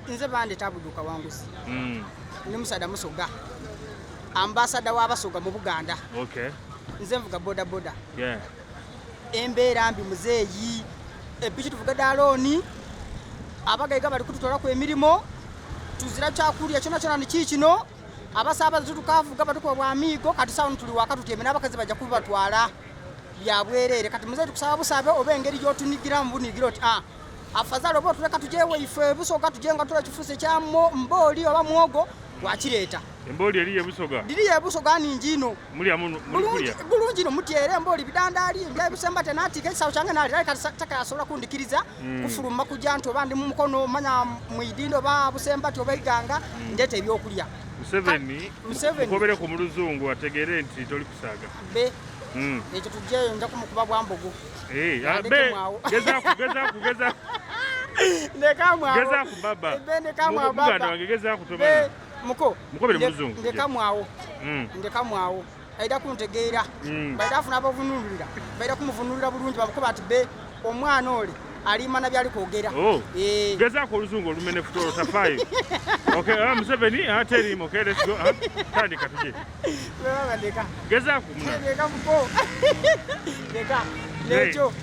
nze bande tabuduka wangusi ndi musada musoga ambasada w'abasoga mu Buganda. Okay. Nze mvuga boda boda. Yeah. Embeera mbi muzeeyi ebichi tuvuga daloni abagaiga bali kututola ku emirimo tuzira kyakulya kyona ni kikino abasabaze tukavuga batuko bwa amigo kati sawo tuli wakati tutemena abakazi bajja kubatwala byabwerere kati muzeeyi tukusaba busabe obengeri gyotunigira mbunigiro oti afadhali obo tuleka tujewe ife busoga tujenga tula kifuse kya mboli oba mwogo wakireta emboli eriye busoga diriye busoga ni njino muri amunu muri bulungi no mutiere mboli bidandali mbya bisemba tenati ke sawo change nali taka asola kundikiriza kufuruma kujanto bandi mu mukono manya muidindo ba busemba to baiganga ndete ebyokulya Museveni kobere ku muluzungu ategere nti toli kusaga be ekyo tujeyo nja kumukuba bwambogo be geza Ndekamwa baba ndekamwa baba Buganda wangegeza kutobana mukobere muluzungu ndekamwawo aida kuntegeera baida afuna abavunulira baida kumuvunulira bulungi bamukuba ati be omwana ole alimana byali kwogera geza ko oluzungu olumene futolo tafai okay Museveni tell him okay let's go tandika tuje geza ko ndeka necho